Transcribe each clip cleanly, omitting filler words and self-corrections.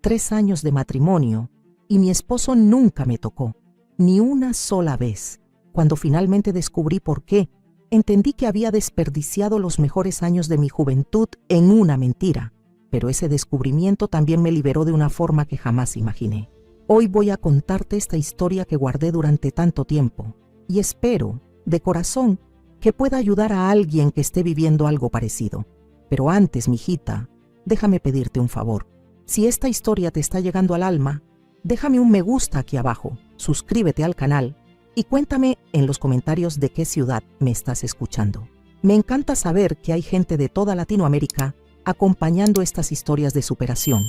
23 años de matrimonio y mi esposo nunca me tocó, ni una sola vez. Cuando finalmente descubrí por qué, entendí que había desperdiciado los mejores años de mi juventud en una mentira. Pero ese descubrimiento también me liberó de una forma que jamás imaginé. Hoy voy a contarte esta historia que guardé durante tanto tiempo y espero, de corazón, que pueda ayudar a alguien que esté viviendo algo parecido. Pero antes, mijita, déjame pedirte un favor. Si esta historia te está llegando al alma, déjame un me gusta aquí abajo, suscríbete al canal y cuéntame en los comentarios de qué ciudad me estás escuchando. Me encanta saber que hay gente de toda Latinoamérica acompañando estas historias de superación.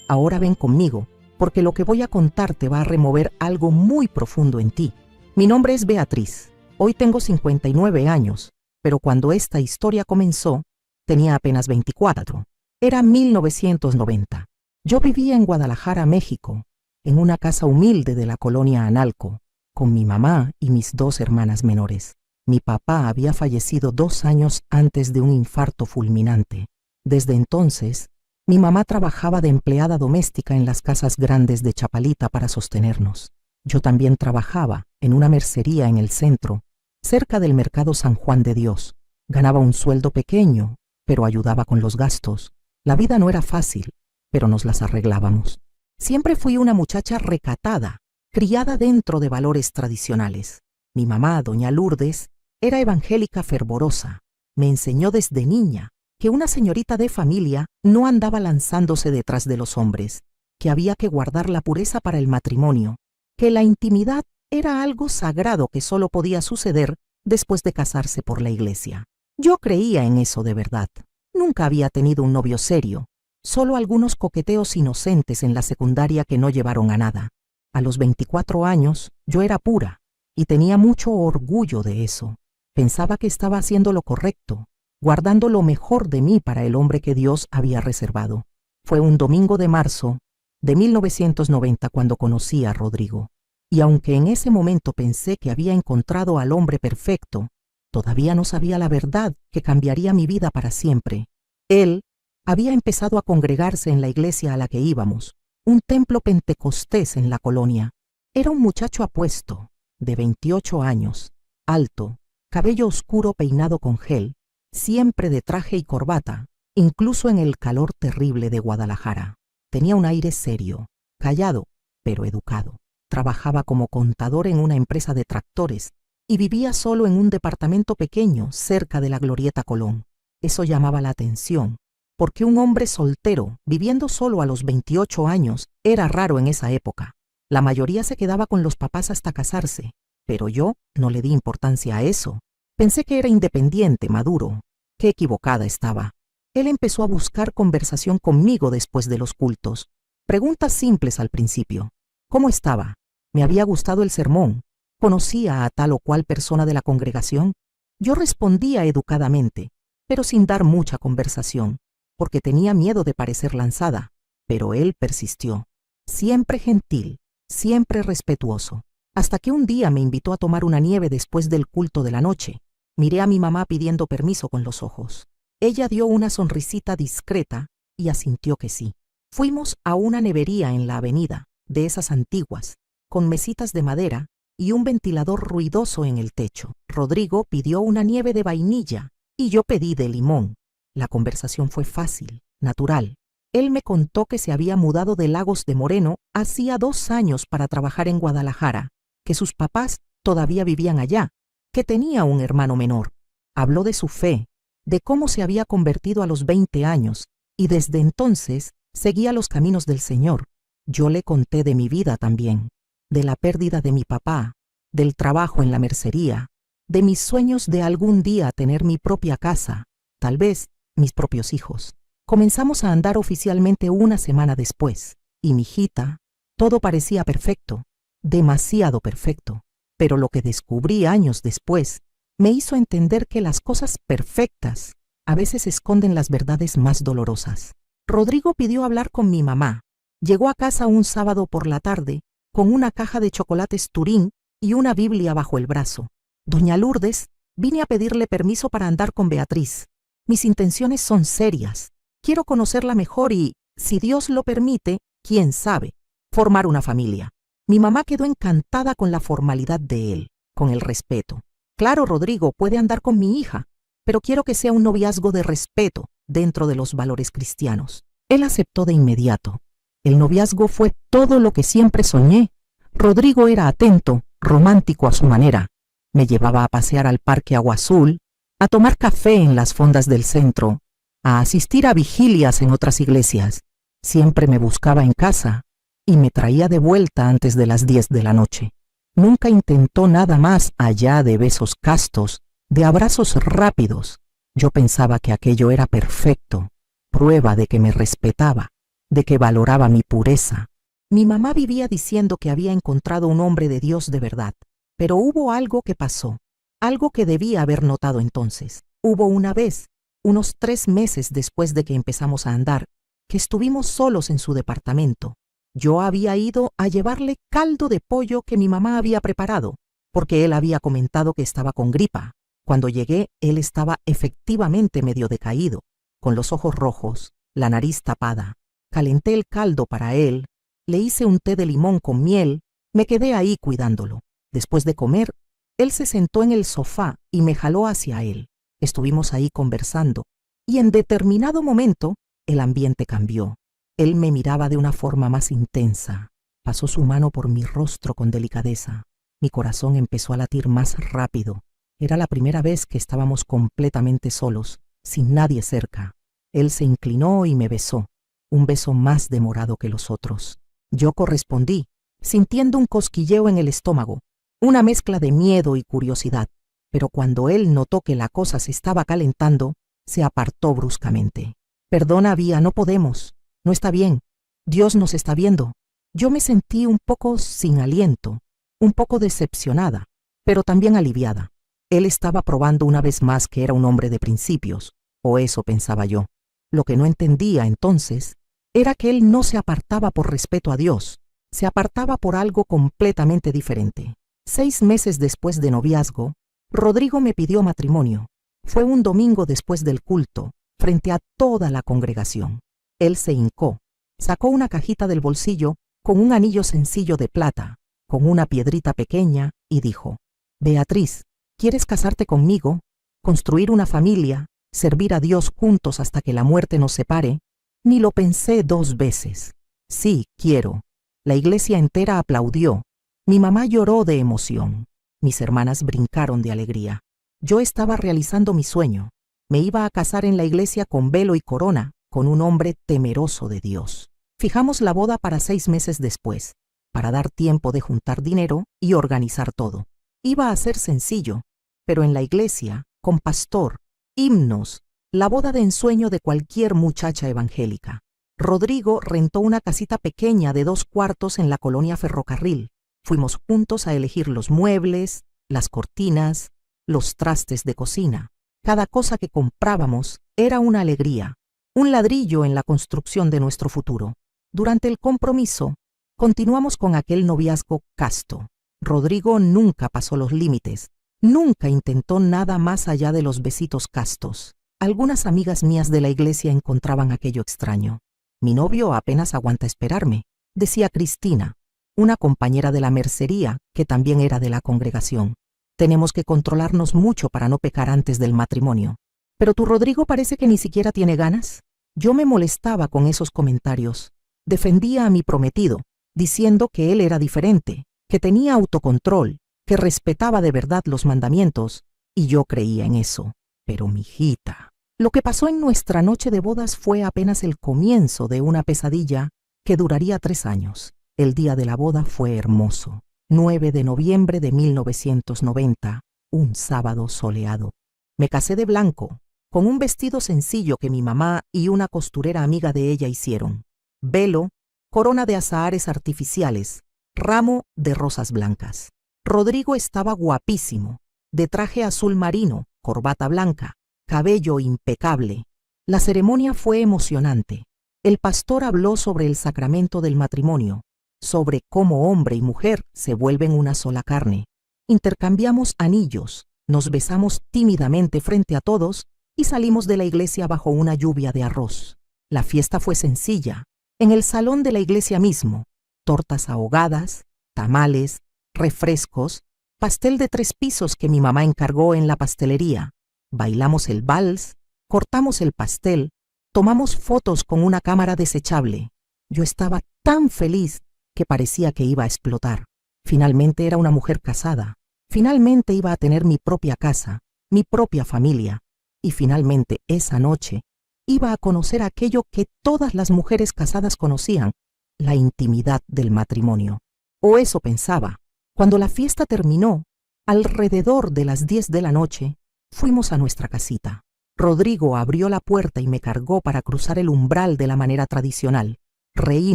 Ahora ven conmigo, porque lo que voy a contarte va a remover algo muy profundo en ti. Mi nombre es Beatriz. Hoy tengo 59 años, pero cuando esta historia comenzó, tenía apenas 24. Era 1990. Yo vivía en Guadalajara, México, en una casa humilde de la colonia Analco, con mi mamá y mis 2 hermanas menores. Mi papá había fallecido 2 años antes de un infarto fulminante. Desde entonces, mi mamá trabajaba de empleada doméstica en las casas grandes de Chapalita para sostenernos. Yo también trabajaba en una mercería en el centro, cerca del mercado San Juan de Dios. Ganaba un sueldo pequeño, pero ayudaba con los gastos. La vida no era fácil, pero nos las arreglábamos. Siempre fui una muchacha recatada, criada dentro de valores tradicionales. Mi mamá, doña Lourdes, era evangélica fervorosa. Me enseñó desde niña que una señorita de familia no andaba lanzándose detrás de los hombres, que había que guardar la pureza para el matrimonio, que la intimidad era algo sagrado que solo podía suceder después de casarse por la iglesia. Yo creía en eso de verdad. Nunca había tenido un novio serio, solo algunos coqueteos inocentes en la secundaria que no llevaron a nada. A los 24 años yo era pura y tenía mucho orgullo de eso. Pensaba que estaba haciendo lo correcto, guardando lo mejor de mí para el hombre que Dios había reservado. Fue un domingo de marzo de 1990 cuando conocí a Rodrigo. Y aunque en ese momento pensé que había encontrado al hombre perfecto, todavía no sabía la verdad que cambiaría mi vida para siempre. Él había empezado a congregarse en la iglesia a la que íbamos, un templo pentecostés en la colonia. Era un muchacho apuesto, de 28 años, alto, cabello oscuro peinado con gel, siempre de traje y corbata, incluso en el calor terrible de Guadalajara. Tenía un aire serio, callado, pero educado. Trabajaba como contador en una empresa de tractores y vivía solo en un departamento pequeño cerca de la Glorieta Colón. Eso llamaba la atención, porque un hombre soltero, viviendo solo a los 28 años, era raro en esa época. La mayoría se quedaba con los papás hasta casarse, pero yo no le di importancia a eso. Pensé que era independiente, maduro. Qué equivocada estaba. Él empezó a buscar conversación conmigo después de los cultos. Preguntas simples al principio. ¿Cómo estaba? ¿Me había gustado el sermón? ¿Conocía a tal o cual persona de la congregación? Yo respondía educadamente, pero sin dar mucha conversación, porque tenía miedo de parecer lanzada. Pero él persistió. Siempre gentil, siempre respetuoso. Hasta que un día me invitó a tomar una nieve después del culto de la noche. Miré a mi mamá pidiendo permiso con los ojos. Ella dio una sonrisita discreta y asintió que sí. Fuimos a una nevería en la avenida, de esas antiguas, con mesitas de madera y un ventilador ruidoso en el techo. Rodrigo pidió una nieve de vainilla y yo pedí de limón. La conversación fue fácil, natural. Él me contó que se había mudado de Lagos de Moreno hacía 2 años para trabajar en Guadalajara, que sus papás todavía vivían allá, que tenía un hermano menor. Habló de su fe, de cómo se había convertido a los 20 años y desde entonces seguía los caminos del Señor. Yo le conté de mi vida también, de la pérdida de mi papá, del trabajo en la mercería, de mis sueños de algún día tener mi propia casa, tal vez mis propios hijos. Comenzamos a andar oficialmente una semana después, y mijita, todo parecía perfecto, demasiado perfecto. Pero lo que descubrí años después me hizo entender que las cosas perfectas a veces esconden las verdades más dolorosas. Rodrigo pidió hablar con mi mamá. Llegó a casa un sábado por la tarde con una caja de chocolates Turín y una Biblia bajo el brazo. Doña Lourdes, vine a pedirle permiso para andar con Beatriz. Mis intenciones son serias. Quiero conocerla mejor y, si Dios lo permite, quién sabe, formar una familia. Mi mamá quedó encantada con la formalidad de él, con el respeto. Claro, Rodrigo puede andar con mi hija, pero quiero que sea un noviazgo de respeto dentro de los valores cristianos. Él aceptó de inmediato. El noviazgo fue todo lo que siempre soñé. Rodrigo era atento, romántico a su manera. Me llevaba a pasear al Parque Agua Azul, a tomar café en las fondas del centro, a asistir a vigilias en otras iglesias. Siempre me buscaba en casa y me traía de vuelta antes de las 10 de la noche. Nunca intentó nada más allá de besos castos, de abrazos rápidos. Yo pensaba que aquello era perfecto, prueba de que me respetaba, de que valoraba mi pureza. Mi mamá vivía diciendo que había encontrado un hombre de Dios de verdad, pero hubo algo que pasó, algo que debía haber notado entonces. Hubo una vez, unos 3 meses después de que empezamos a andar, que estuvimos solos en su departamento. Yo había ido a llevarle caldo de pollo que mi mamá había preparado, porque él había comentado que estaba con gripa. Cuando llegué, él estaba efectivamente medio decaído, con los ojos rojos, la nariz tapada. Calenté el caldo para él, le hice un té de limón con miel, me quedé ahí cuidándolo. Después de comer, él se sentó en el sofá y me jaló hacia él. Estuvimos ahí conversando, y en determinado momento, el ambiente cambió. Él me miraba de una forma más intensa. Pasó su mano por mi rostro con delicadeza. Mi corazón empezó a latir más rápido. Era la primera vez que estábamos completamente solos, sin nadie cerca. Él se inclinó y me besó, un beso más demorado que los otros. Yo correspondí, sintiendo un cosquilleo en el estómago, una mezcla de miedo y curiosidad. Pero cuando él notó que la cosa se estaba calentando, se apartó bruscamente. Perdona, Vía, no podemos. No está bien. Dios nos está viendo. Yo me sentí un poco sin aliento, un poco decepcionada, pero también aliviada. Él estaba probando una vez más que era un hombre de principios, o eso pensaba yo. Lo que no entendía entonces era que él no se apartaba por respeto a Dios, se apartaba por algo completamente diferente. 6 meses después de noviazgo, Rodrigo me pidió matrimonio. Fue un domingo después del culto, frente a toda la congregación. Él se hincó, sacó una cajita del bolsillo con un anillo sencillo de plata, con una piedrita pequeña, y dijo: Beatriz, ¿quieres casarte conmigo, construir una familia, servir a Dios juntos hasta que la muerte nos separe? Ni lo pensé 2 veces. Sí, quiero. La iglesia entera aplaudió. Mi mamá lloró de emoción. Mis hermanas brincaron de alegría. Yo estaba realizando mi sueño. Me iba a casar en la iglesia con velo y corona, con un hombre temeroso de Dios. Fijamos la boda para 6 meses después, para dar tiempo de juntar dinero y organizar todo. Iba a ser sencillo, pero en la iglesia, con pastor, himnos, la boda de ensueño de cualquier muchacha evangélica. Rodrigo rentó una casita pequeña de 2 cuartos en la colonia Ferrocarril. Fuimos juntos a elegir los muebles, las cortinas, los trastes de cocina. Cada cosa que comprábamos era una alegría, un ladrillo en la construcción de nuestro futuro. Durante el compromiso, continuamos con aquel noviazgo casto. Rodrigo nunca pasó los límites, nunca intentó nada más allá de los besitos castos. Algunas amigas mías de la iglesia encontraban aquello extraño. Mi novio apenas aguanta esperarme, decía Cristina, una compañera de la mercería que también era de la congregación. Tenemos que controlarnos mucho para no pecar antes del matrimonio. Pero tu Rodrigo parece que ni siquiera tiene ganas. Yo me molestaba con esos comentarios. Defendía a mi prometido, diciendo que él era diferente, que tenía autocontrol, que respetaba de verdad los mandamientos, y yo creía en eso. Pero mijita, lo que pasó en nuestra noche de bodas fue apenas el comienzo de una pesadilla que duraría 3 años. El día de la boda fue hermoso. 9 de noviembre de 1990, un sábado soleado. Me casé de blanco, con un vestido sencillo que mi mamá y una costurera amiga de ella hicieron. Velo, corona de azahares artificiales, ramo de rosas blancas. Rodrigo estaba guapísimo, de traje azul marino, corbata blanca, cabello impecable. La ceremonia fue emocionante. El pastor habló sobre el sacramento del matrimonio, sobre cómo hombre y mujer se vuelven una sola carne. Intercambiamos anillos, nos besamos tímidamente frente a todos y salimos de la iglesia bajo una lluvia de arroz. La fiesta fue sencilla, En el salón de la iglesia mismo, tortas ahogadas, tamales, refrescos, pastel de 3 pisos que mi mamá encargó en la pastelería. Bailamos el vals, cortamos el pastel, tomamos fotos con una cámara desechable. Yo estaba tan feliz que parecía que iba a explotar. Finalmente era una mujer casada. Finalmente iba a tener mi propia casa, mi propia familia. Y finalmente esa noche iba a conocer aquello que todas las mujeres casadas conocían, la intimidad del matrimonio. O eso pensaba. Cuando la fiesta terminó, alrededor de las 10 de la noche, fuimos a nuestra casita. Rodrigo abrió la puerta y me cargó para cruzar el umbral de la manera tradicional. Reí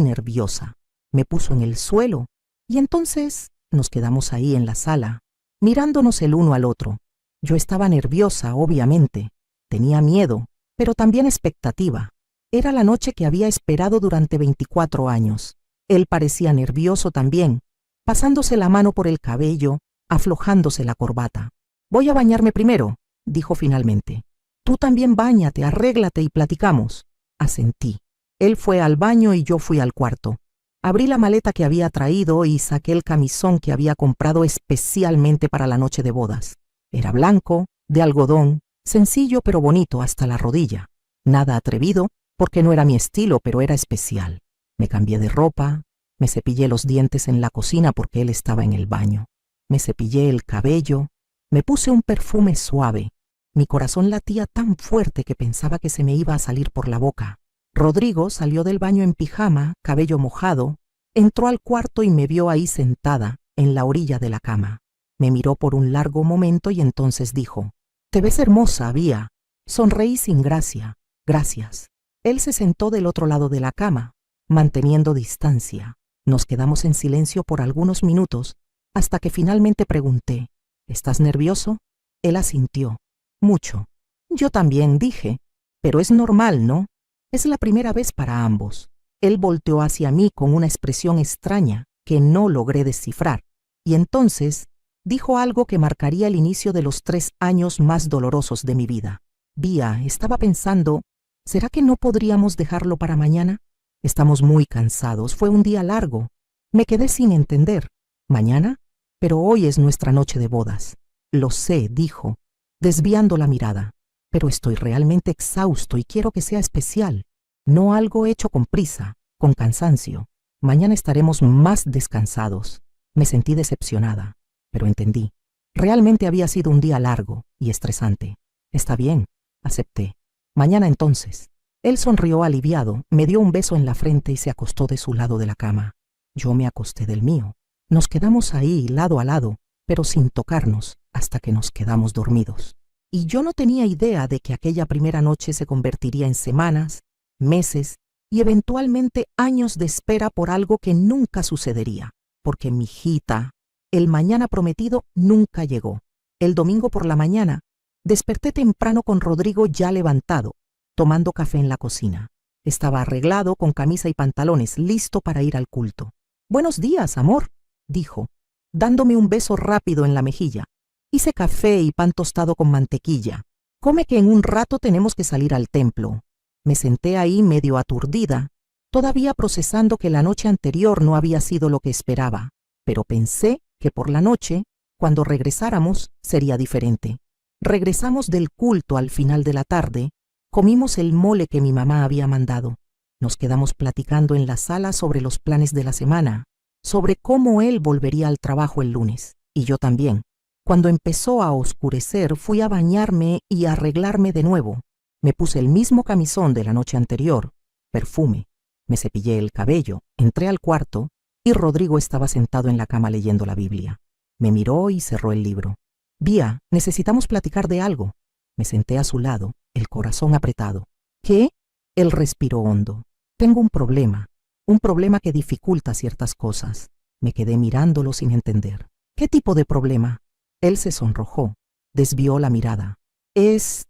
nerviosa. Me puso en el suelo y entonces nos quedamos ahí en la sala, mirándonos el uno al otro. Yo estaba nerviosa, obviamente. Tenía miedo, pero también expectativa. Era la noche que había esperado durante 24 años. Él parecía nervioso también, pasándose la mano por el cabello, aflojándose la corbata. «Voy a bañarme primero», dijo finalmente. «Tú también báñate, arréglate y platicamos». Asentí. Él fue al baño y yo fui al cuarto. Abrí la maleta que había traído y saqué el camisón que había comprado especialmente para la noche de bodas. Era blanco, de algodón, sencillo pero bonito hasta la rodilla. Nada atrevido, porque no era mi estilo, pero era especial. Me cambié de ropa, me cepillé los dientes en la cocina porque él estaba en el baño. Me cepillé el cabello, me puse un perfume suave. Mi corazón latía tan fuerte que pensaba que se me iba a salir por la boca. Rodrigo salió del baño en pijama, cabello mojado, entró al cuarto y me vio ahí sentada, en la orilla de la cama. Me miró por un largo momento y entonces dijo: «Te ves hermosa, Bia». Sonreí sin gracia. «Gracias». Él se sentó del otro lado de la cama, manteniendo distancia. Nos quedamos en silencio por algunos minutos, hasta que finalmente pregunté: «¿Estás nervioso?» Él asintió. «Mucho». Yo también dije: «Pero es normal, ¿no? Es la primera vez para ambos». Él volteó hacia mí con una expresión extraña que no logré descifrar, y entonces dijo algo que marcaría el inicio de los 3 años más dolorosos de mi vida. «Bia, estaba pensando, ¿será que no podríamos dejarlo para mañana? Estamos muy cansados, fue un día largo». Me quedé sin entender. «¿Mañana? Pero hoy es nuestra noche de bodas». «Lo sé», dijo, desviando la mirada, «pero estoy realmente exhausto y quiero que sea especial, no algo hecho con prisa, con cansancio. Mañana estaremos más descansados». Me sentí decepcionada, pero entendí. Realmente había sido un día largo y estresante. «Está bien», acepté. «Mañana entonces». Él sonrió aliviado, me dio un beso en la frente y se acostó de su lado de la cama. Yo me acosté del mío. Nos quedamos ahí, lado a lado, pero sin tocarnos, hasta que nos quedamos dormidos. Y yo no tenía idea de que aquella primera noche se convertiría en semanas, meses y eventualmente años de espera por algo que nunca sucedería, porque mi hijita, el mañana prometido, nunca llegó. El domingo por la mañana, desperté temprano con Rodrigo ya levantado, tomando café en la cocina. Estaba arreglado con camisa y pantalones, listo para ir al culto. «Buenos días, amor», dijo, dándome un beso rápido en la mejilla. «Hice café y pan tostado con mantequilla. Come que en un rato tenemos que salir al templo». Me senté ahí medio aturdida, todavía procesando que la noche anterior no había sido lo que esperaba, pero pensé que por la noche, cuando regresáramos, sería diferente. Regresamos del culto al final de la tarde, comimos el mole que mi mamá había mandado. Nos quedamos platicando en la sala sobre los planes de la semana, sobre cómo él volvería al trabajo el lunes, y yo también. Cuando empezó a oscurecer, fui a bañarme y a arreglarme de nuevo. Me puse el mismo camisón de la noche anterior, perfume, me cepillé el cabello, entré al cuarto y Rodrigo estaba sentado en la cama leyendo la Biblia. Me miró y cerró el libro. «Bia, necesitamos platicar de algo». Me senté a su lado, el corazón apretado. «¿Qué?». Él respiró hondo. «Tengo un problema que dificulta ciertas cosas». Me quedé mirándolo sin entender. «¿Qué tipo de problema?». Él se sonrojó, desvió la mirada. Es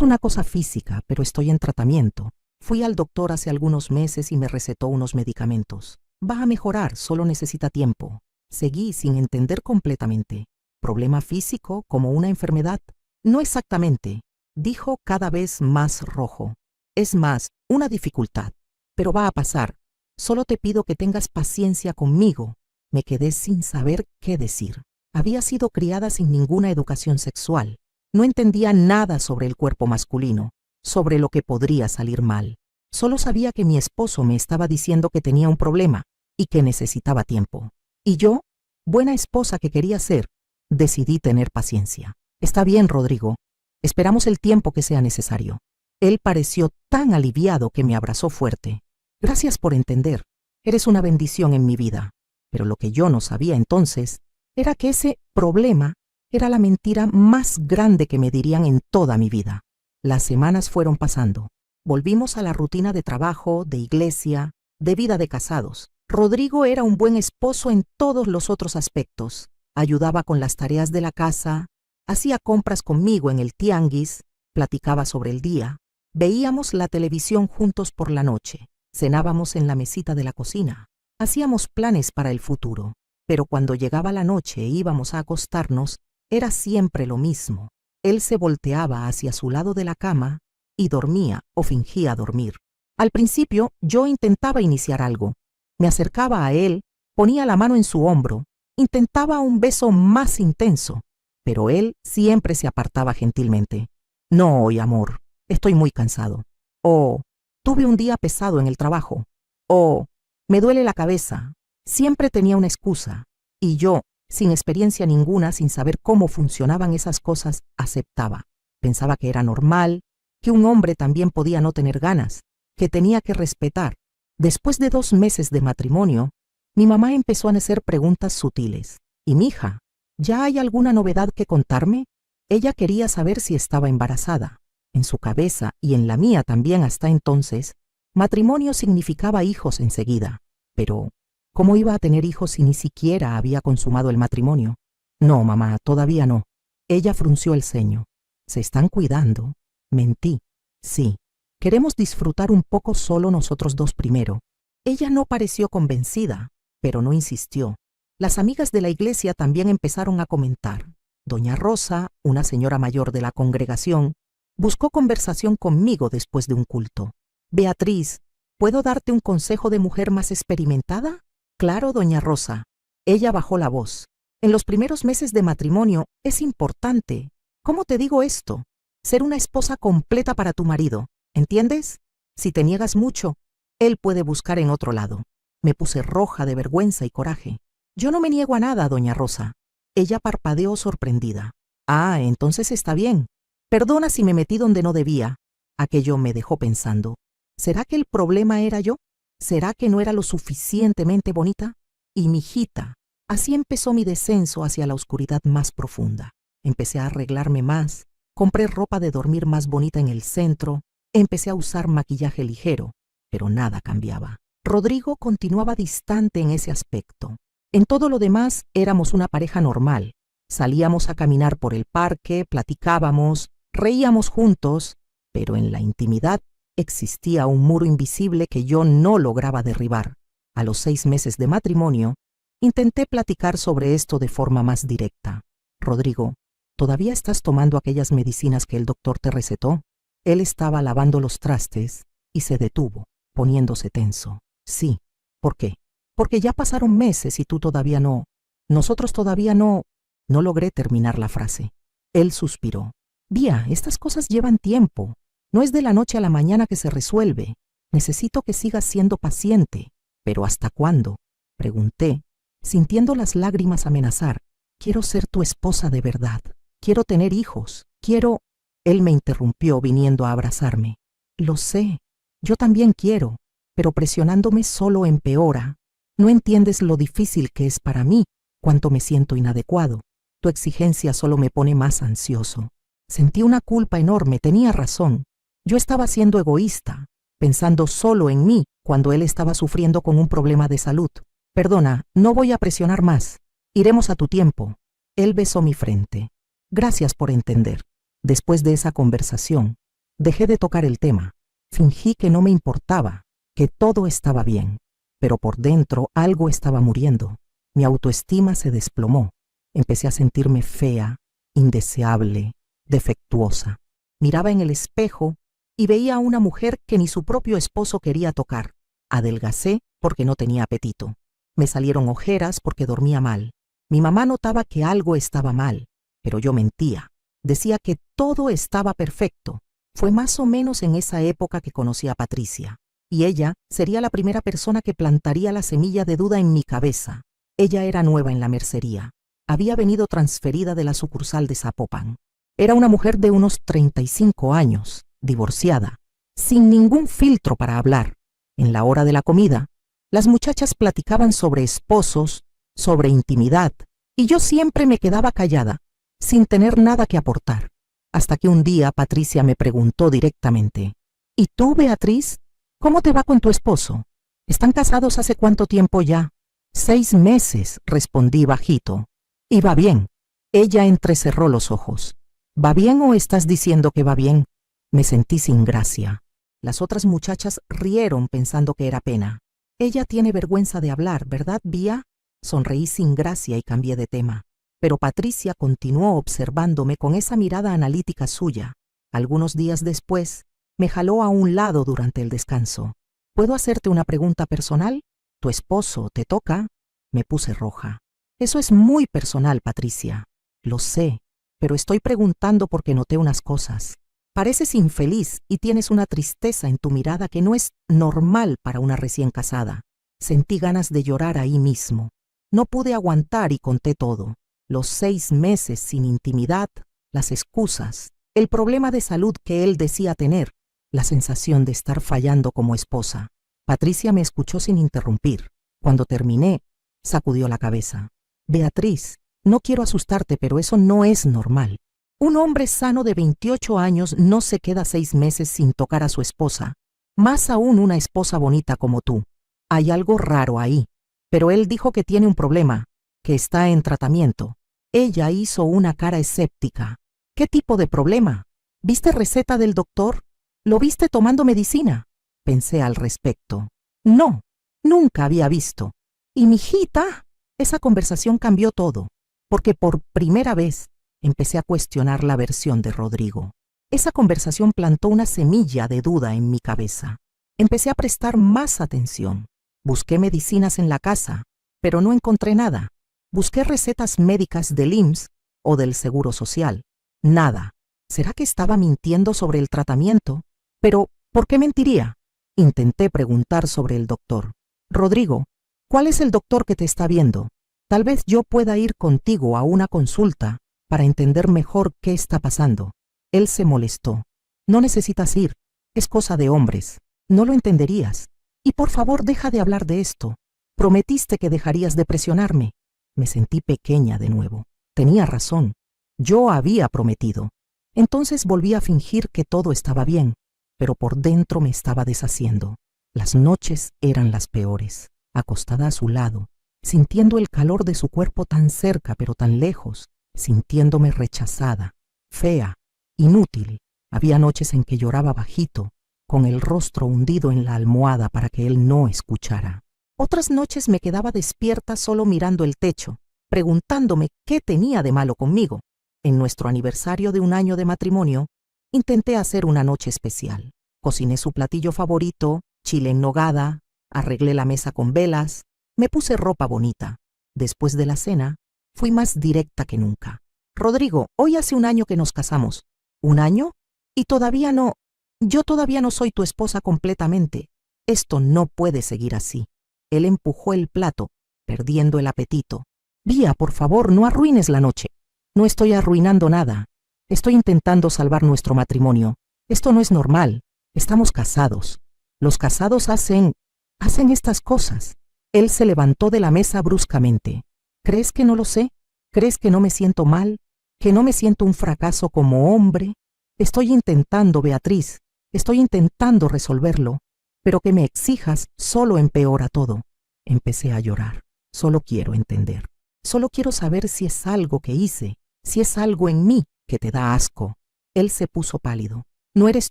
una cosa física, pero estoy en tratamiento. Fui al doctor hace algunos meses y me recetó unos medicamentos. Va a mejorar, solo necesita tiempo». Seguí sin entender completamente. «¿Problema físico, como una enfermedad?». «No exactamente», dijo cada vez más rojo. «Es más, una dificultad, pero va a pasar. Solo te pido que tengas paciencia conmigo. Me quedé sin saber qué decir. Había sido criada sin ninguna educación sexual. No entendía nada sobre el cuerpo masculino, sobre lo que podría salir mal. Solo sabía que mi esposo me estaba diciendo que tenía un problema y que necesitaba tiempo. Y yo, buena esposa que quería ser, decidí tener paciencia. Está bien, Rodrigo. Esperamos el tiempo que sea necesario. Él pareció tan aliviado que me abrazó fuerte. Gracias por entender. Eres una bendición en mi vida. Pero lo que yo no sabía entonces era que ese problema era la mentira más grande que me dirían en toda mi vida. Las semanas fueron pasando. Volvimos a la rutina de trabajo, de iglesia, de vida de casados. Rodrigo era un buen esposo en todos los otros aspectos. Ayudaba con las tareas de la casa, hacía compras conmigo en el tianguis, platicaba sobre el día. Veíamos la televisión juntos por la noche. Cenábamos en la mesita de la cocina. Hacíamos planes para el futuro. Pero cuando llegaba la noche e íbamos a acostarnos, era siempre lo mismo. Él se volteaba hacia su lado de la cama y dormía o fingía dormir. Al principio yo intentaba iniciar algo. Me acercaba a él, ponía la mano en su hombro, intentaba un beso más intenso, pero él siempre se apartaba gentilmente. No hoy, amor, estoy muy cansado. O tuve un día pesado en el trabajo. O me duele la cabeza. Siempre tenía una excusa. Y yo, sin experiencia ninguna, sin saber cómo funcionaban esas cosas, aceptaba. Pensaba que era normal, que un hombre también podía no tener ganas, que tenía que respetar. Después de 2 meses de matrimonio, mi mamá empezó a hacer preguntas sutiles. ¿Y mija, ya hay alguna novedad que contarme? Ella quería saber si estaba embarazada. En su cabeza y en la mía también hasta entonces, matrimonio significaba hijos enseguida. Pero, ¿cómo iba a tener hijos si ni siquiera había consumado el matrimonio? No, mamá, todavía no. Ella frunció el ceño. ¿Se están cuidando? Mentí. Sí. Queremos disfrutar un poco solo nosotros dos primero. Ella no pareció convencida, pero no insistió. Las amigas de la iglesia también empezaron a comentar. Doña Rosa, una señora mayor de la congregación, buscó conversación conmigo después de un culto. Beatriz, ¿puedo darte un consejo de mujer más experimentada? Claro, doña Rosa. Ella bajó la voz. En los primeros meses de matrimonio es importante, ¿cómo te digo esto? Ser una esposa completa para tu marido, ¿entiendes? Si te niegas mucho, él puede buscar en otro lado. Me puse roja de vergüenza y coraje. Yo no me niego a nada, doña Rosa. Ella parpadeó sorprendida. Ah, entonces está bien. Perdona si me metí donde no debía. Aquello me dejó pensando. ¿Será que el problema era yo? ¿Será que no era lo suficientemente bonita? Y mijita, así empezó mi descenso hacia la oscuridad más profunda. Empecé a arreglarme más, compré ropa de dormir más bonita en el centro, empecé a usar maquillaje ligero, pero nada cambiaba. Rodrigo continuaba distante en ese aspecto. En todo lo demás éramos una pareja normal. Salíamos a caminar por el parque, platicábamos, reíamos juntos, pero en la intimidad existía un muro invisible que yo no lograba derribar. A los 6 meses de matrimonio, intenté platicar sobre esto de forma más directa. Rodrigo, ¿todavía estás tomando aquellas medicinas que el doctor te recetó? Él estaba lavando los trastes y se detuvo, poniéndose tenso. Sí. ¿Por qué? Porque ya pasaron meses y tú todavía no. Nosotros todavía no. No logré terminar la frase. Él suspiró. Vía, estas cosas llevan tiempo. No es de la noche a la mañana que se resuelve. Necesito que sigas siendo paciente. ¿Pero hasta cuándo? Pregunté, sintiendo las lágrimas amenazar. Quiero ser tu esposa de verdad. Quiero tener hijos. Quiero... Él me interrumpió viniendo a abrazarme. Lo sé. Yo también quiero, pero presionándome solo empeora. No entiendes lo difícil que es para mí, cuánto me siento inadecuado. Tu exigencia solo me pone más ansioso. Sentí una culpa enorme, tenía razón. Yo estaba siendo egoísta, pensando solo en mí cuando él estaba sufriendo con un problema de salud. Perdona, no voy a presionar más. Iremos a tu tiempo. Él besó mi frente. Gracias por entender. Después de esa conversación, dejé de tocar el tema. Fingí que no me importaba, que todo estaba bien. Pero por dentro algo estaba muriendo. Mi autoestima se desplomó. Empecé a sentirme fea, indeseable, defectuosa. Miraba en el espejo y veía a una mujer que ni su propio esposo quería tocar. Adelgacé porque no tenía apetito. Me salieron ojeras porque dormía mal. Mi mamá notaba que algo estaba mal, pero yo mentía. Decía que todo estaba perfecto. Fue más o menos en esa época que conocí a Patricia, y ella sería la primera persona que plantaría la semilla de duda en mi cabeza. Ella era nueva en la mercería. Había venido transferida de la sucursal de Zapopan. Era una mujer de unos 35 años, divorciada, sin ningún filtro para hablar. En la hora de la comida, las muchachas platicaban sobre esposos, sobre intimidad, y yo siempre me quedaba callada, sin tener nada que aportar, hasta que un día Patricia me preguntó directamente: ¿Y tú, Beatriz? ¿Cómo te va con tu esposo? ¿Están casados hace cuánto tiempo ya? 6 meses, respondí bajito. Y va bien. Ella entrecerró los ojos. ¿Va bien o estás diciendo que va bien? Me sentí sin gracia. Las otras muchachas rieron pensando que era pena. Ella tiene vergüenza de hablar, ¿verdad, Vía? Sonreí sin gracia y cambié de tema. Pero Patricia continuó observándome con esa mirada analítica suya. Algunos días después, me jaló a un lado durante el descanso. ¿Puedo hacerte una pregunta personal? ¿Tu esposo te toca? Me puse roja. Eso es muy personal, Patricia. Lo sé, pero estoy preguntando porque noté unas cosas. Pareces infeliz y tienes una tristeza en tu mirada que no es normal para una recién casada. Sentí ganas de llorar ahí mismo. No pude aguantar y conté todo. Los 6 meses sin intimidad, las excusas, el problema de salud que él decía tener, la sensación de estar fallando como esposa. Patricia me escuchó sin interrumpir. Cuando terminé, sacudió la cabeza. Beatriz, no quiero asustarte, pero eso no es normal. Un hombre sano de 28 años no se queda 6 meses sin tocar a su esposa, más aún una esposa bonita como tú. Hay algo raro ahí, pero él dijo que tiene un problema, que está en tratamiento. Ella hizo una cara escéptica. ¿Qué tipo de problema? ¿Viste receta del doctor? ¿Lo viste tomando medicina? Pensé al respecto. No, nunca había visto. ¿Y mijita? Esa conversación cambió todo, porque por primera vez empecé a cuestionar la versión de Rodrigo. Esa conversación plantó una semilla de duda en mi cabeza. Empecé a prestar más atención. Busqué medicinas en la casa, pero no encontré nada. Busqué recetas médicas del IMSS o del Seguro Social. Nada. ¿Será que estaba mintiendo sobre el tratamiento? Pero, ¿por qué mentiría? Intenté preguntar sobre el doctor. Rodrigo, ¿cuál es el doctor que te está viendo? Tal vez yo pueda ir contigo a una consulta para entender mejor qué está pasando. Él se molestó. No necesitas ir. Es cosa de hombres. No lo entenderías. Y por favor, deja de hablar de esto. Prometiste que dejarías de presionarme. Me sentí pequeña de nuevo. Tenía razón. Yo había prometido. Entonces volví a fingir que todo estaba bien, pero por dentro me estaba deshaciendo. Las noches eran las peores, acostada a su lado, sintiendo el calor de su cuerpo tan cerca pero tan lejos, sintiéndome rechazada, fea, inútil. Había noches en que lloraba bajito, con el rostro hundido en la almohada para que él no escuchara. Otras noches me quedaba despierta solo mirando el techo, preguntándome qué tenía de malo conmigo. En nuestro aniversario de 1 año de matrimonio, intenté hacer una noche especial. Cociné su platillo favorito, chile en nogada, arreglé la mesa con velas, me puse ropa bonita. Después de la cena, fui más directa que nunca. Rodrigo, hoy hace 1 año que nos casamos. ¿1 año? Y todavía no. Yo todavía no soy tu esposa completamente. Esto no puede seguir así. Él empujó el plato, perdiendo el apetito. Vía, por favor, no arruines la noche. No estoy arruinando nada. Estoy intentando salvar nuestro matrimonio. Esto no es normal. Estamos casados. Los casados hacen estas cosas. Él se levantó de la mesa bruscamente. ¿Crees que no lo sé? ¿Crees que no me siento mal? ¿Que no me siento un fracaso como hombre? Estoy intentando, Beatriz. Estoy intentando resolverlo. Pero que me exijas solo empeora todo. Empecé a llorar. Solo quiero entender. Solo quiero saber si es algo que hice, si es algo en mí que te da asco. Él se puso pálido. No eres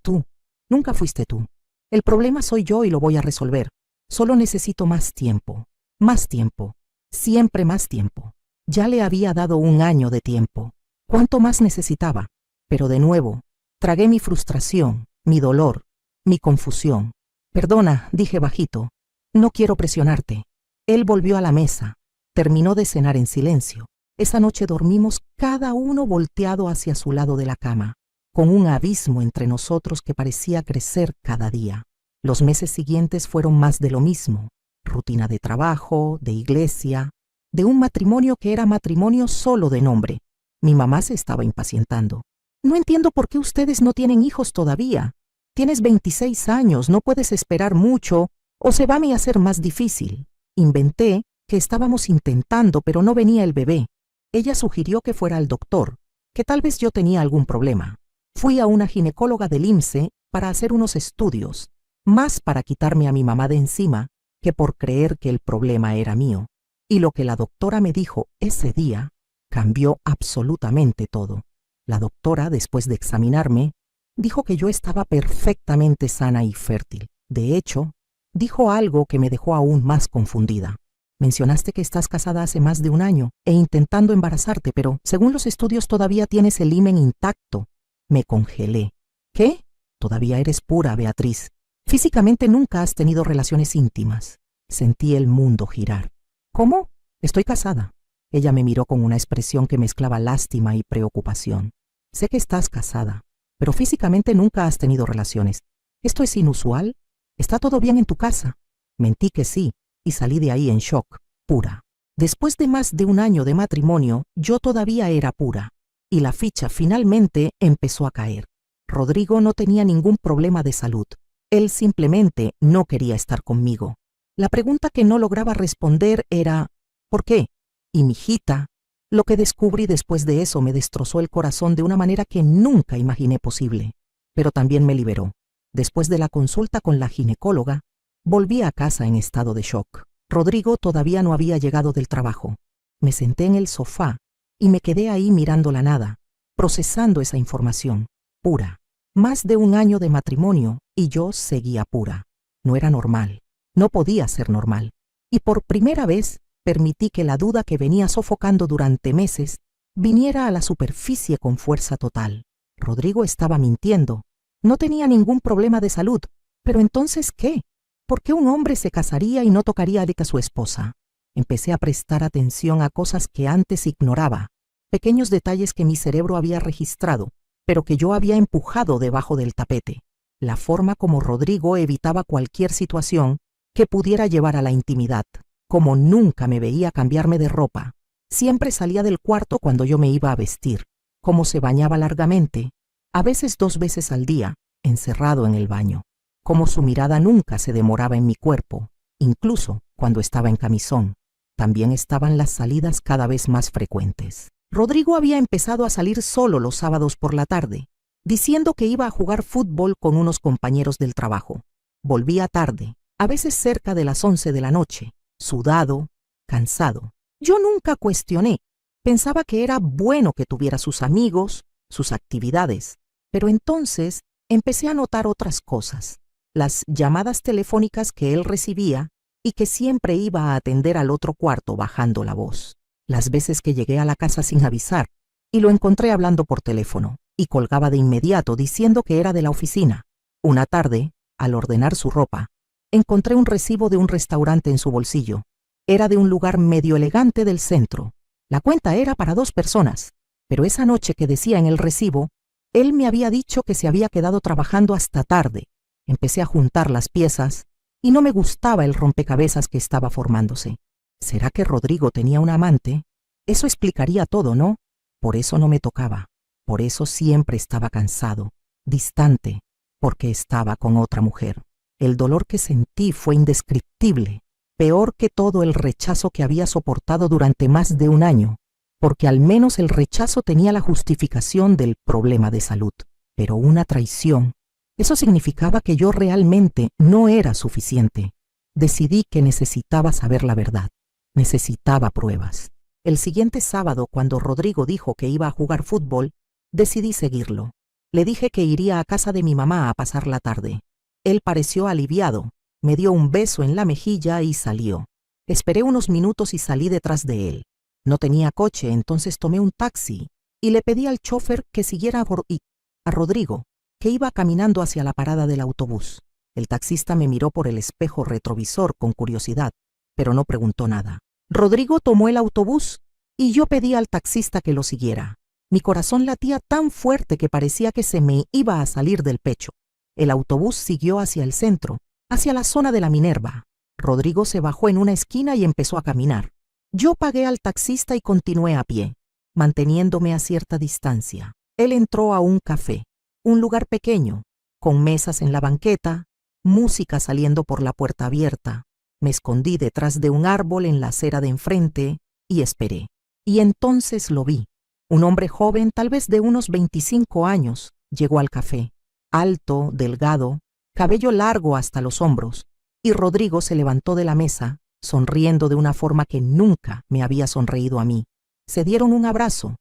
tú. Nunca fuiste tú. El problema soy yo y lo voy a resolver. Solo necesito más tiempo. Más tiempo. Siempre más tiempo. Ya le había dado 1 año de tiempo. ¿Cuánto más necesitaba? Pero de nuevo, tragué mi frustración, mi dolor, mi confusión. Perdona, dije bajito. No quiero presionarte. Él volvió a la mesa. Terminó de cenar en silencio. Esa noche dormimos cada uno volteado hacia su lado de la cama, con un abismo entre nosotros que parecía crecer cada día. Los meses siguientes fueron más de lo mismo. Rutina de trabajo, de iglesia, de un matrimonio que era matrimonio solo de nombre. Mi mamá se estaba impacientando. No entiendo por qué ustedes no tienen hijos todavía. Tienes 26 años, no puedes esperar mucho, o se va a hacer más difícil. Inventé que estábamos intentando, pero no venía el bebé. Ella sugirió que fuera al doctor, que tal vez yo tenía algún problema. Fui a una ginecóloga del IMSSE para hacer unos estudios, más para quitarme a mi mamá de encima que por creer que el problema era mío. Y lo que la doctora me dijo ese día cambió absolutamente todo. La doctora, después de examinarme, dijo que yo estaba perfectamente sana y fértil. De hecho, dijo algo que me dejó aún más confundida. Mencionaste que estás casada hace más de un año e intentando embarazarte, pero según los estudios todavía tienes el himen intacto. Me congelé. ¿Qué? Todavía eres pura, Beatriz. Físicamente nunca has tenido relaciones íntimas. Sentí el mundo girar. ¿Cómo? Estoy casada. Ella me miró con una expresión que mezclaba lástima y preocupación. Sé que estás casada, pero físicamente nunca has tenido relaciones. ¿Esto es inusual? ¿Está todo bien en tu casa? Mentí que sí, y salí de ahí en shock, pura. Después de más de un año de matrimonio, yo todavía era pura, y la ficha finalmente empezó a caer. Rodrigo no tenía ningún problema de salud. Él simplemente no quería estar conmigo. La pregunta que no lograba responder era, ¿por qué? Y mijita, lo que descubrí después de eso me destrozó el corazón de una manera que nunca imaginé posible, pero también me liberó. Después de la consulta con la ginecóloga, volví a casa en estado de shock. Rodrigo todavía no había llegado del trabajo. Me senté en el sofá y me quedé ahí mirando la nada, procesando esa información, pura. Más de un año de matrimonio y yo seguía pura. No era normal, no podía ser normal. Y por primera vez permití que la duda que venía sofocando durante meses viniera a la superficie con fuerza total. Rodrigo estaba mintiendo. No tenía ningún problema de salud. ¿Pero entonces qué? ¿Por qué un hombre se casaría y no tocaría a su esposa? Empecé a prestar atención a cosas que antes ignoraba, pequeños detalles que mi cerebro había registrado, pero que yo había empujado debajo del tapete. La forma como Rodrigo evitaba cualquier situación que pudiera llevar a la intimidad, como nunca me veía cambiarme de ropa. Siempre salía del cuarto cuando yo me iba a vestir, cómo se bañaba largamente, a veces 2 veces al día, encerrado en el baño, cómo su mirada nunca se demoraba en mi cuerpo, incluso cuando estaba en camisón. También estaban las salidas cada vez más frecuentes. Rodrigo había empezado a salir solo los sábados por la tarde, diciendo que iba a jugar fútbol con unos compañeros del trabajo. Volvía tarde, a veces cerca de las 11 de la noche, sudado, cansado. Yo nunca cuestioné. Pensaba que era bueno que tuviera sus amigos, sus actividades, pero entonces empecé a notar otras cosas. Las llamadas telefónicas que él recibía y que siempre iba a atender al otro cuarto bajando la voz. Las veces que llegué a la casa sin avisar y lo encontré hablando por teléfono y colgaba de inmediato diciendo que era de la oficina. Una tarde, al ordenar su ropa, encontré un recibo de un restaurante en su bolsillo. Era de un lugar medio elegante del centro. La cuenta era para 2 personas, pero esa noche que decía en el recibo, él me había dicho que se había quedado trabajando hasta tarde. Empecé a juntar las piezas y no me gustaba el rompecabezas que estaba formándose. ¿Será que Rodrigo tenía una amante? Eso explicaría todo, ¿no? Por eso no me tocaba. Por eso siempre estaba cansado, distante, porque estaba con otra mujer. El dolor que sentí fue indescriptible, peor que todo el rechazo que había soportado durante más de un año, porque al menos el rechazo tenía la justificación del problema de salud. Pero una traición, eso significaba que yo realmente no era suficiente. Decidí que necesitaba saber la verdad. Necesitaba pruebas. El siguiente sábado, cuando Rodrigo dijo que iba a jugar fútbol, decidí seguirlo. Le dije que iría a casa de mi mamá a pasar la tarde. Él pareció aliviado, me dio un beso en la mejilla y salió. Esperé unos minutos y salí detrás de él. No tenía coche, entonces tomé un taxi y le pedí al chofer que siguiera a Rodrigo, que iba caminando hacia la parada del autobús. El taxista me miró por el espejo retrovisor con curiosidad, pero no preguntó nada. Rodrigo tomó el autobús y yo pedí al taxista que lo siguiera. Mi corazón latía tan fuerte que parecía que se me iba a salir del pecho. El autobús siguió hacia el centro, hacia la zona de la Minerva. Rodrigo se bajó en una esquina y empezó a caminar. Yo pagué al taxista y continué a pie, manteniéndome a cierta distancia. Él entró a un café, un lugar pequeño, con mesas en la banqueta, música saliendo por la puerta abierta. Me escondí detrás de un árbol en la acera de enfrente y esperé. Y entonces lo vi. Un hombre joven, tal vez de unos 25 años, llegó al café. Alto, delgado, cabello largo hasta los hombros, y Rodrigo se levantó de la mesa, sonriendo de una forma que nunca me había sonreído a mí. Se dieron un abrazo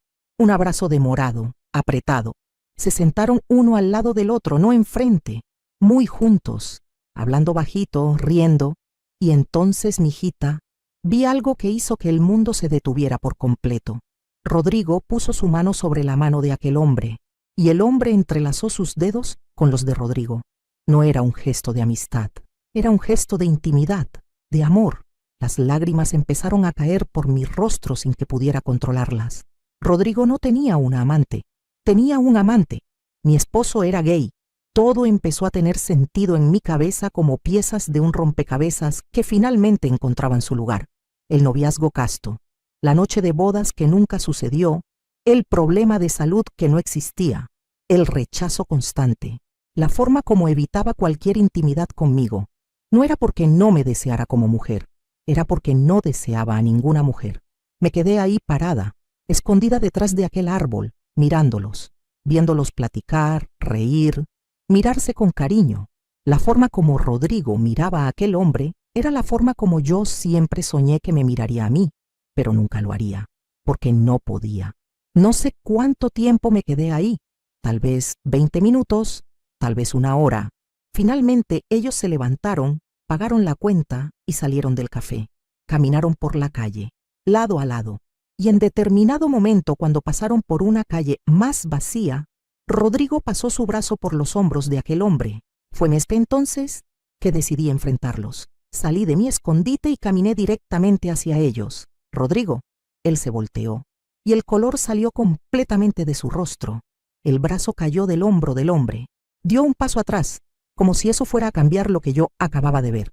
demorado, apretado. Se sentaron uno al lado del otro, no enfrente, muy juntos, hablando bajito, riendo, y entonces, mijita, vi algo que hizo que el mundo se detuviera por completo. Rodrigo puso su mano sobre la mano de aquel hombre, y el hombre entrelazó sus dedos con los de Rodrigo. No era un gesto de amistad, era un gesto de intimidad, de amor. Las lágrimas empezaron a caer por mi rostro sin que pudiera controlarlas. Rodrigo no tenía una amante, tenía un amante. Mi esposo era gay. Todo empezó a tener sentido en mi cabeza como piezas de un rompecabezas que finalmente encontraban su lugar. El noviazgo casto, la noche de bodas que nunca sucedió, el problema de salud que no existía, el rechazo constante, la forma como evitaba cualquier intimidad conmigo. No era porque no me deseara como mujer, era porque no deseaba a ninguna mujer. Me quedé ahí parada, escondida detrás de aquel árbol, mirándolos, viéndolos platicar, reír, mirarse con cariño. La forma como Rodrigo miraba a aquel hombre era la forma como yo siempre soñé que me miraría a mí, pero nunca lo haría, porque no podía. No sé cuánto tiempo me quedé ahí, tal vez 20 minutos, tal vez una hora. Finalmente ellos se levantaron, pagaron la cuenta y salieron del café. Caminaron por la calle, lado a lado, y en determinado momento, cuando pasaron por una calle más vacía, Rodrigo pasó su brazo por los hombros de aquel hombre. Fue en este entonces que decidí enfrentarlos. Salí de mi escondite y caminé directamente hacia ellos. Rodrigo, él se volteó, y el color salió completamente de su rostro. El brazo cayó del hombro del hombre. Dio un paso atrás, como si eso fuera a cambiar lo que yo acababa de ver.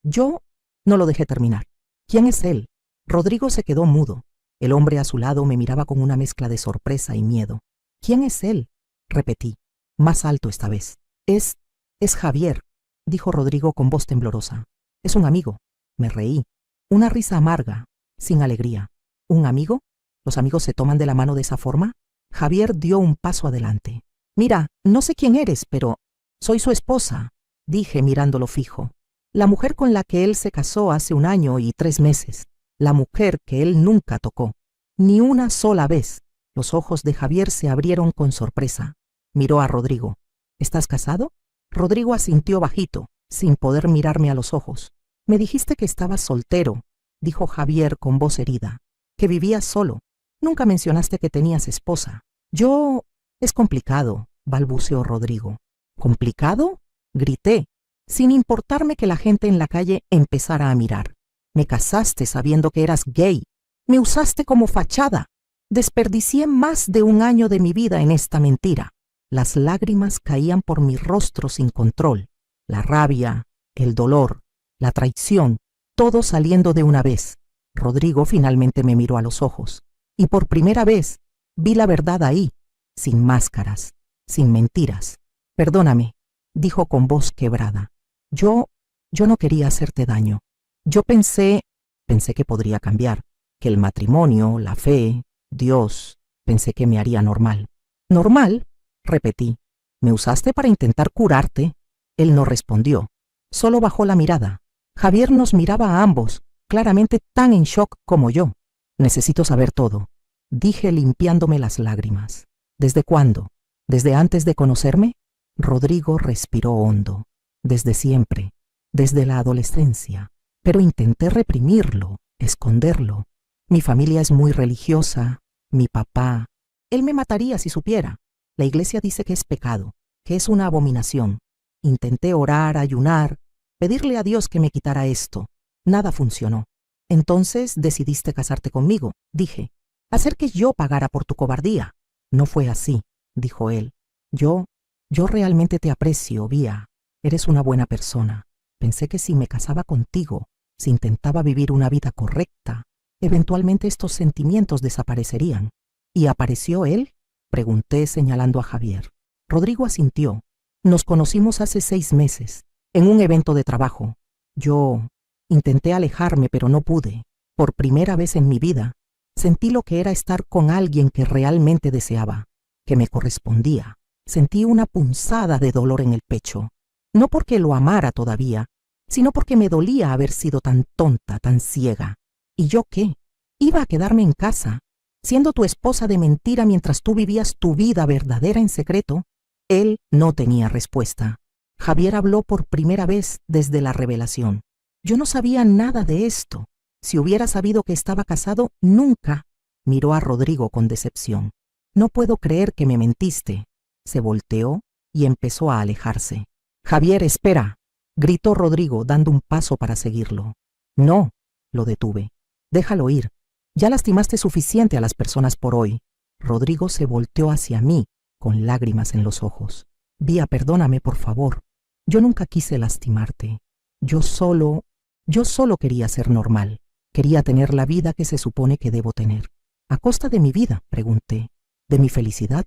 Yo no lo dejé terminar. ¿Quién es él? Rodrigo se quedó mudo. El hombre a su lado me miraba con una mezcla de sorpresa y miedo. ¿Quién es él? Repetí, más alto esta vez. Es Javier, dijo Rodrigo con voz temblorosa. Es un amigo. Me reí. Una risa amarga, sin alegría. ¿Un amigo? ¿Los amigos se toman de la mano de esa forma? Javier dio un paso adelante. Mira, no sé quién eres, pero soy su esposa, dije mirándolo fijo. La mujer con la que él se casó hace 1 año y 3 meses. La mujer que él nunca tocó. Ni una sola vez. Los ojos de Javier se abrieron con sorpresa. Miró a Rodrigo. ¿Estás casado? Rodrigo asintió bajito, sin poder mirarme a los ojos. Me dijiste que estabas soltero, dijo Javier con voz herida, que vivías solo. Nunca mencionaste que tenías esposa. Es complicado, balbuceó Rodrigo. ¿Complicado? Grité, sin importarme que la gente en la calle empezara a mirar. Me casaste sabiendo que eras gay. Me usaste como fachada. Desperdicié más de 1 año de mi vida en esta mentira. Las lágrimas caían por mi rostro sin control. La rabia, el dolor, la traición, todo saliendo de una vez. Rodrigo finalmente me miró a los ojos. Y por primera vez vi la verdad ahí, sin máscaras, sin mentiras. Perdóname, dijo con voz quebrada. Yo no quería hacerte daño. Yo pensé que podría cambiar, que el matrimonio, la fe, Dios, pensé que me haría normal. ¿Normal? Repetí. ¿Me usaste para intentar curarte? Él no respondió, solo bajó la mirada. Javier nos miraba a ambos, claramente tan en shock como yo. Necesito saber todo, dije limpiándome las lágrimas. ¿Desde cuándo? ¿Desde antes de conocerme? Rodrigo respiró hondo. Desde siempre, desde la adolescencia. Pero intenté reprimirlo, esconderlo. Mi familia es muy religiosa, mi papá. Él me mataría si supiera. La iglesia dice que es pecado, que es una abominación. Intenté orar, ayunar, pedirle a Dios que me quitara esto. Nada funcionó. Entonces decidiste casarte conmigo, dije. Hacer que yo pagara por tu cobardía. No fue así, dijo él. Yo realmente te aprecio, Vía. Eres una buena persona. Pensé que si me casaba contigo, si intentaba vivir una vida correcta, eventualmente estos sentimientos desaparecerían. ¿Y apareció él?, pregunté señalando a Javier. Rodrigo asintió. Nos conocimos hace 6 meses, en un evento de trabajo. Yo intenté alejarme, pero no pude. Por primera vez en mi vida, sentí lo que era estar con alguien que realmente deseaba, que me correspondía. Sentí una punzada de dolor en el pecho. No porque lo amara todavía, sino porque me dolía haber sido tan tonta, tan ciega. ¿Y yo qué? ¿Iba a quedarme en casa, siendo tu esposa de mentira mientras tú vivías tu vida verdadera en secreto? Él no tenía respuesta. Javier habló por primera vez desde la revelación. Yo no sabía nada de esto. Si hubiera sabido que estaba casado, nunca. Miró a Rodrigo con decepción. No puedo creer que me mentiste. Se volteó y empezó a alejarse. Javier, espera, gritó Rodrigo dando un paso para seguirlo. No, lo detuve. Déjalo ir. Ya lastimaste suficiente a las personas por hoy. Rodrigo se volteó hacia mí con lágrimas en los ojos. Vía, perdóname, por favor. Yo nunca quise lastimarte. Yo solo quería ser normal. Quería tener la vida que se supone que debo tener. ¿A costa de mi vida?, pregunté. ¿De mi felicidad?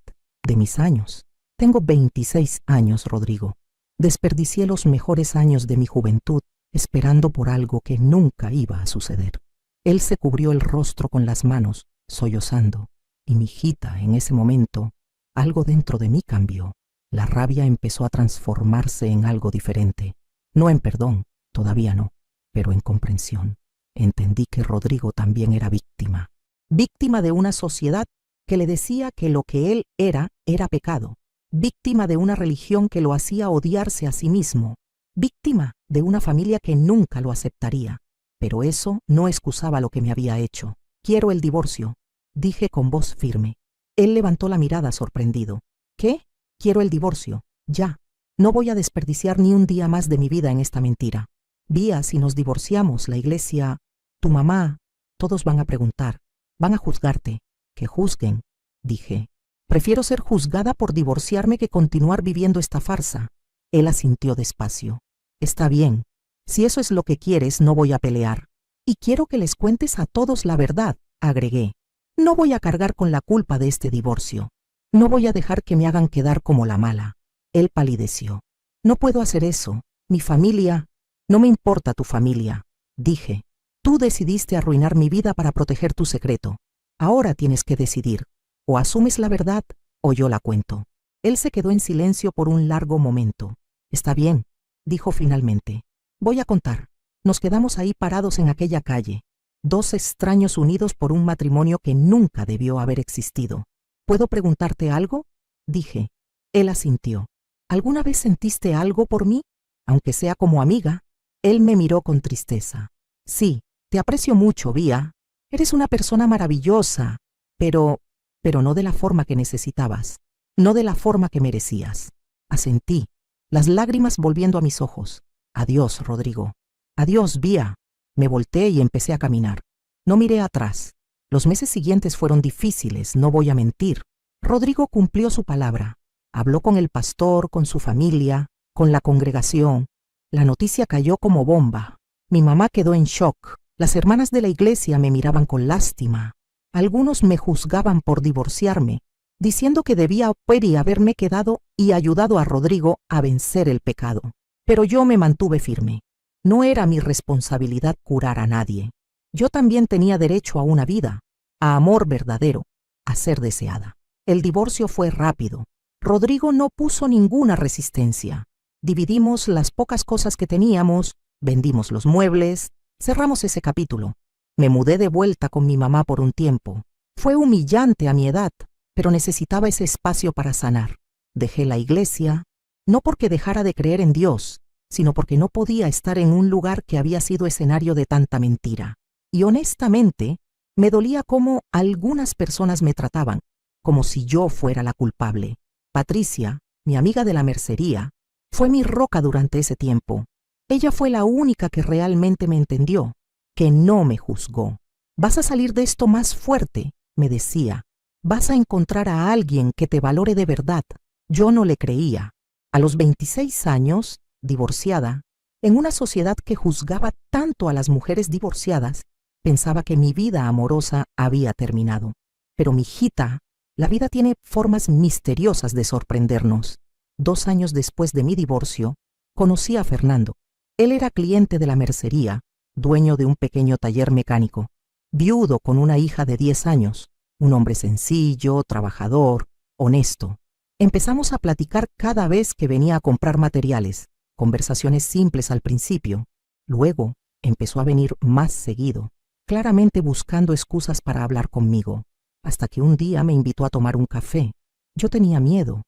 ¿De mis años? Tengo 26 años, Rodrigo. Desperdicié los mejores años de mi juventud esperando por algo que nunca iba a suceder. Él se cubrió el rostro con las manos, sollozando, y mijita, en ese momento, algo dentro de mí cambió. La rabia empezó a transformarse en algo diferente. No en perdón, todavía no, pero en comprensión. Entendí que Rodrigo también era víctima. Víctima de una sociedad que le decía que lo que él era pecado. Víctima de una religión que lo hacía odiarse a sí mismo. Víctima de una familia que nunca lo aceptaría. Pero eso no excusaba lo que me había hecho. Quiero el divorcio, dije con voz firme. Él levantó la mirada sorprendido. ¿Qué? Quiero el divorcio. Ya. No voy a desperdiciar ni un día más de mi vida en esta mentira. Vía, si nos divorciamos, la iglesia, tu mamá, todos van a preguntar. Van a juzgarte. Que juzguen, dije. Prefiero ser juzgada por divorciarme que continuar viviendo esta farsa. Él asintió despacio. Está bien. Si eso es lo que quieres, no voy a pelear. Y quiero que les cuentes a todos la verdad, agregué. No voy a cargar con la culpa de este divorcio. No voy a dejar que me hagan quedar como la mala. Él palideció. No puedo hacer eso. Mi familia... No me importa tu familia, dije. Tú decidiste arruinar mi vida para proteger tu secreto. Ahora tienes que decidir. O asumes la verdad o yo la cuento. Él se quedó en silencio por un largo momento. Está bien, dijo finalmente. Voy a contar. Nos quedamos ahí parados en aquella calle. 2 extraños unidos por un matrimonio que nunca debió haber existido. ¿Puedo preguntarte algo?, dije. Él asintió. ¿Alguna vez sentiste algo por mí? Aunque sea como amiga. Él me miró con tristeza. Sí, te aprecio mucho, Vía. Eres una persona maravillosa, pero no de la forma que necesitabas, no de la forma que merecías. Asentí, las lágrimas volviendo a mis ojos. Adiós, Rodrigo. Adiós, Vía. Me volteé y empecé a caminar. No miré atrás. Los meses siguientes fueron difíciles, no voy a mentir. Rodrigo cumplió su palabra. Habló con el pastor, con su familia, con la congregación. La noticia cayó como bomba. Mi mamá quedó en shock. Las hermanas de la iglesia me miraban con lástima. Algunos me juzgaban por divorciarme, diciendo que debía haberme quedado y ayudado a Rodrigo a vencer el pecado. Pero yo me mantuve firme. No era mi responsabilidad curar a nadie. Yo también tenía derecho a una vida, a amor verdadero, a ser deseada. El divorcio fue rápido. Rodrigo no puso ninguna resistencia. Dividimos las pocas cosas que teníamos, vendimos los muebles, cerramos ese capítulo. Me mudé de vuelta con mi mamá por un tiempo. Fue humillante a mi edad, pero necesitaba ese espacio para sanar. Dejé la iglesia, no porque dejara de creer en Dios, sino porque no podía estar en un lugar que había sido escenario de tanta mentira. Y honestamente, me dolía cómo algunas personas me trataban, como si yo fuera la culpable. Patricia, mi amiga de la mercería, Fue mi roca durante ese tiempo. Ella fue la única que realmente me entendió, que no me juzgó. Vas a salir de esto más fuerte, me decía. Vas a encontrar a alguien que te valore de verdad. Yo no le creía. A los 26 años, divorciada, en una sociedad que juzgaba tanto a las mujeres divorciadas, pensaba que mi vida amorosa había terminado. Pero mijita, la vida tiene formas misteriosas de sorprendernos. 2 años después de mi divorcio, conocí a Fernando. Él era cliente de la mercería, dueño de un pequeño taller mecánico, viudo con una hija de 10 años, un hombre sencillo, trabajador, honesto. Empezamos a platicar cada vez que venía a comprar materiales, conversaciones simples al principio. Luego empezó a venir más seguido, claramente buscando excusas para hablar conmigo, hasta que un día me invitó a tomar un café. Yo tenía miedo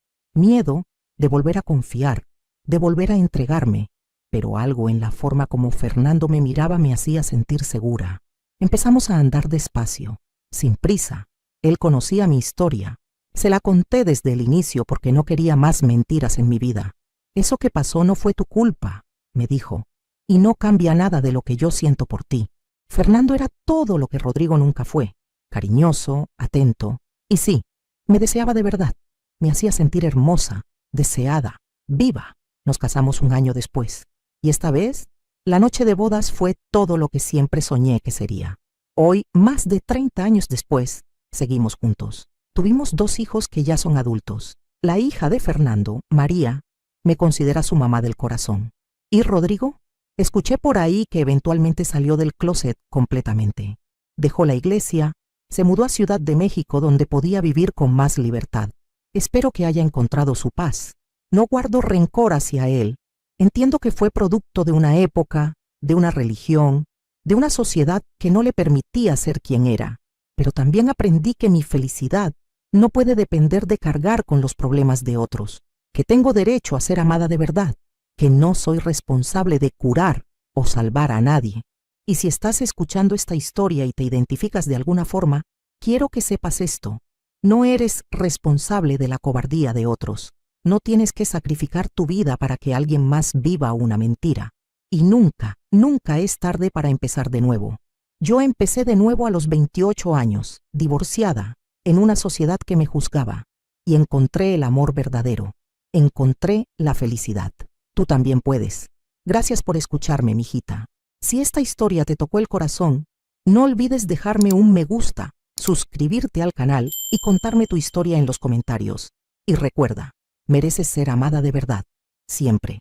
de volver a confiar, de volver a entregarme, pero algo en la forma como Fernando me miraba me hacía sentir segura. Empezamos a andar despacio, sin prisa. Él conocía mi historia. Se la conté desde el inicio porque no quería más mentiras en mi vida. Eso que pasó no fue tu culpa, me dijo, y no cambia nada de lo que yo siento por ti. Fernando era todo lo que Rodrigo nunca fue, cariñoso, atento, y sí, me deseaba de verdad. Me hacía sentir hermosa, deseada, viva. Nos casamos 1 año después, y esta vez, la noche de bodas fue todo lo que siempre soñé que sería. Hoy, más de 30 años después, seguimos juntos. Tuvimos 2 hijos que ya son adultos. La hija de Fernando, María, me considera su mamá del corazón. ¿Y Rodrigo? Escuché por ahí que eventualmente salió del closet completamente. Dejó la iglesia, se mudó a Ciudad de México donde podía vivir con más libertad. Espero que haya encontrado su paz. No guardo rencor hacia él. Entiendo que fue producto de una época, de una religión, de una sociedad que no le permitía ser quien era. Pero también aprendí que mi felicidad no puede depender de cargar con los problemas de otros, que tengo derecho a ser amada de verdad, que no soy responsable de curar o salvar a nadie. Y si estás escuchando esta historia y te identificas de alguna forma, quiero que sepas esto. No eres responsable de la cobardía de otros. No tienes que sacrificar tu vida para que alguien más viva una mentira. Y nunca, nunca es tarde para empezar de nuevo. Yo empecé de nuevo a los 28 años, divorciada, en una sociedad que me juzgaba, y encontré el amor verdadero. Encontré la felicidad. Tú también puedes. Gracias por escucharme, mijita. Si esta historia te tocó el corazón, no olvides dejarme un me gusta, suscribirte al canal y contarme tu historia en los comentarios. Y recuerda, mereces ser amada de verdad, siempre.